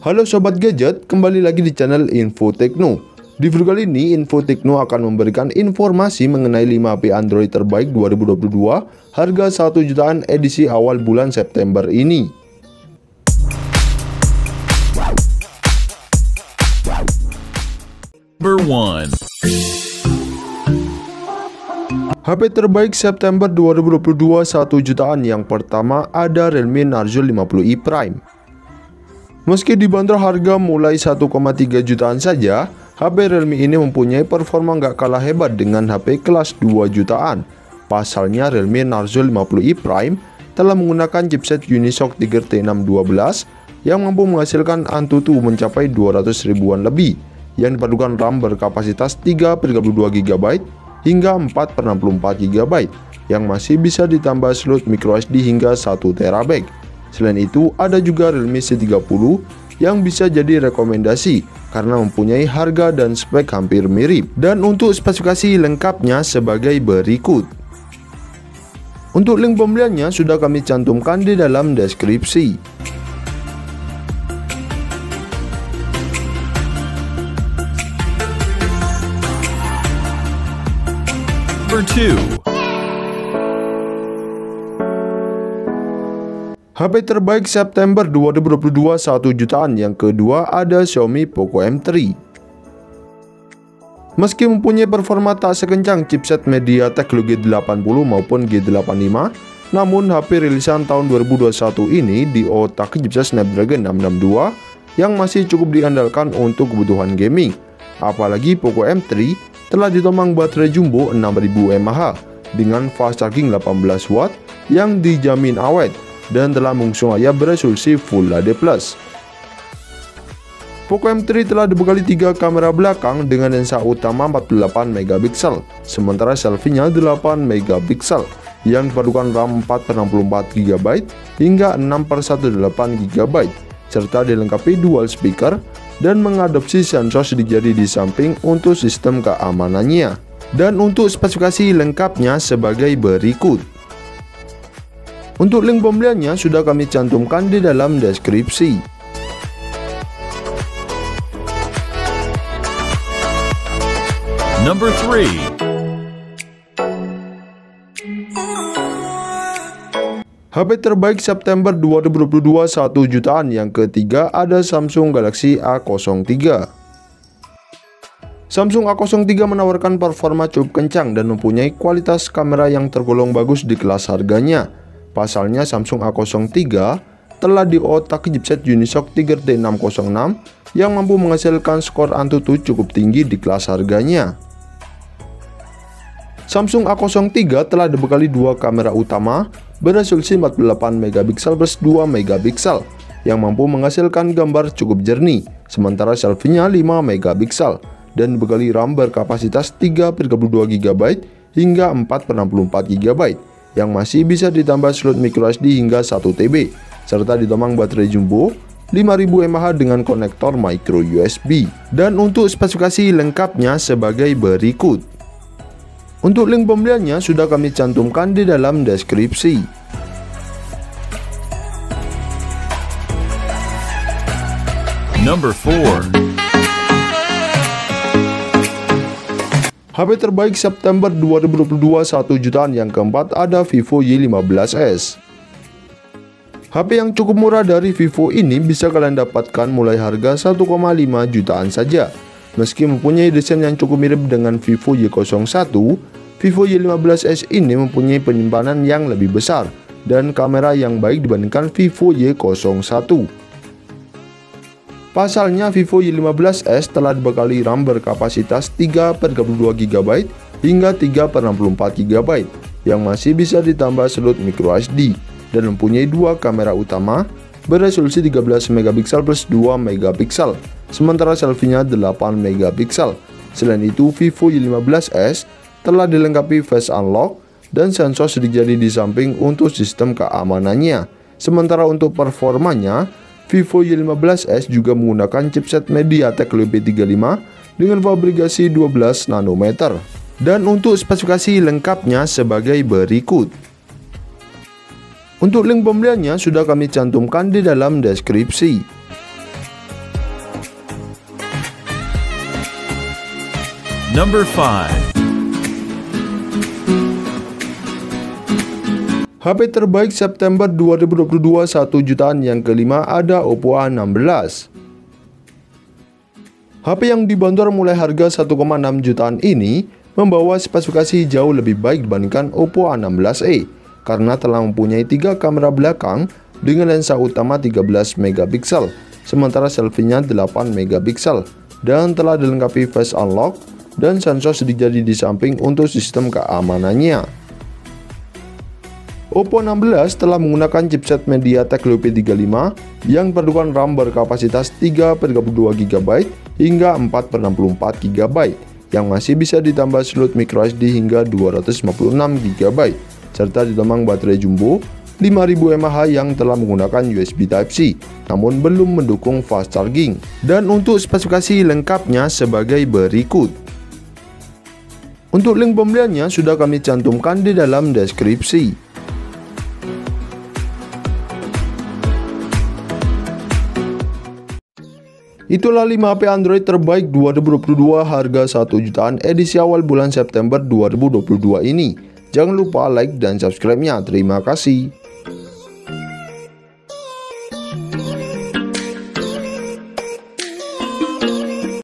Halo Sobat Gadget, kembali lagi di channel Info Tekno. Di video kali ini, Info Tekno akan memberikan informasi mengenai 5 HP Android terbaik 2022, harga 1 jutaan edisi awal bulan September ini. Number 1. HP terbaik September 2022 1 jutaan. Yang pertama ada Realme Narzo 50i Prime. Meski dibanderol harga mulai 1,3 jutaan saja, HP Realme ini mempunyai performa nggak kalah hebat dengan HP kelas 2 jutaan. Pasalnya Realme Narzo 50i Prime telah menggunakan chipset Unisoc Tiger T612 yang mampu menghasilkan Antutu mencapai 200 ribuan lebih, yang dipadukan RAM berkapasitas 3,2 GB hingga 4,64 GB, yang masih bisa ditambah slot microSD hingga 1 TB. Selain itu, ada juga Realme C30 yang bisa jadi rekomendasi karena mempunyai harga dan spek hampir mirip. Dan untuk spesifikasi lengkapnya sebagai berikut. Untuk link pembeliannya sudah kami cantumkan di dalam deskripsi. Number 2. HP terbaik September 2022 1 jutaan. Yang kedua ada Xiaomi Poco M3. Meski mempunyai performa tak sekencang chipset MediaTek G80 maupun G85, namun HP rilisan tahun 2021 ini diotaki chipset Snapdragon 662 yang masih cukup diandalkan untuk kebutuhan gaming. Apalagi Poco M3 telah ditomang baterai jumbo 6000 mAh dengan fast charging 18 watt yang dijamin awet dan telah mengusung layar beresolusi Full HD+. Poco M3 telah dibekali 3 kamera belakang dengan lensa utama 48 MP, sementara selfie-nya 8 MP, yang dipadukan RAM 4,64 GB hingga 6/128 GB, serta dilengkapi dual speaker dan mengadopsi sensor sidik jari di samping untuk sistem keamanannya. Dan untuk spesifikasi lengkapnya sebagai berikut. Untuk link pembeliannya sudah kami cantumkan di dalam deskripsi. Number 3. HP terbaik September 2022 1 jutaan. Yang ketiga ada Samsung Galaxy A03. Samsung A03 menawarkan performa cukup kencang dan mempunyai kualitas kamera yang tergolong bagus di kelas harganya. Pasalnya Samsung A03 telah diotaki chipset Unisoc Tiger T606 yang mampu menghasilkan skor Antutu cukup tinggi di kelas harganya. Samsung A03 telah dibekali 2 kamera utama beresolusi 48 MP plus 2 MP yang mampu menghasilkan gambar cukup jernih, sementara selfie-nya 5 MP dan dibekali RAM berkapasitas 3,2 GB hingga 4,64 GB, yang masih bisa ditambah slot microSD hingga 1 TB, serta ditomang baterai jumbo 5000 mAh dengan konektor micro USB. Dan untuk spesifikasi lengkapnya sebagai berikut. Untuk link pembeliannya sudah kami cantumkan di dalam deskripsi. Number 4. HP terbaik September 2022 1 jutaan. Yang keempat ada Vivo Y15s. HP yang cukup murah dari Vivo ini bisa kalian dapatkan mulai harga 1,5 jutaan saja. Meski mempunyai desain yang cukup mirip dengan Vivo Y01, Vivo Y15s ini mempunyai penyimpanan yang lebih besar dan kamera yang baik dibandingkan Vivo Y01. Pasalnya Vivo Y15s telah dibekali RAM berkapasitas 3,2 GB hingga 3,64 GB yang masih bisa ditambah slot microSD dan mempunyai 2 kamera utama beresolusi 13 MP plus 2 MP, sementara selfie-nya 8 MP. Selain itu, Vivo Y15s telah dilengkapi Face Unlock dan sensor sidik jari di samping untuk sistem keamanannya. Sementara untuk performanya, Vivo Y15s juga menggunakan chipset MediaTek P35 dengan fabrikasi 12 nanometer. Dan untuk spesifikasi lengkapnya sebagai berikut. Untuk link pembeliannya sudah kami cantumkan di dalam deskripsi. Number 5. HP terbaik September 2022 1 jutaan yang kelima ada Oppo A16. HP yang dibanderol mulai harga 1,6 jutaan ini membawa spesifikasi jauh lebih baik dibandingkan Oppo A16e karena telah mempunyai 3 kamera belakang dengan lensa utama 13 megapiksel, sementara selfie-nya 8 megapiksel dan telah dilengkapi face unlock dan sensor sidik jari di samping untuk sistem keamanannya. Oppo 16 telah menggunakan chipset MediaTek Helio P35 yang berdukan RAM berkapasitas 3/32 GB hingga 4/64 GB yang masih bisa ditambah slot microSD hingga 256 GB serta ditambah baterai jumbo 5000 mAh yang telah menggunakan USB Type-C namun belum mendukung fast charging. Dan untuk spesifikasi lengkapnya sebagai berikut. Untuk link pembeliannya sudah kami cantumkan di dalam deskripsi. Itulah 5 HP Android terbaik 2022 harga 1 jutaan edisi awal bulan September 2022 ini. Jangan lupa like dan subscribe-nya. Terima kasih.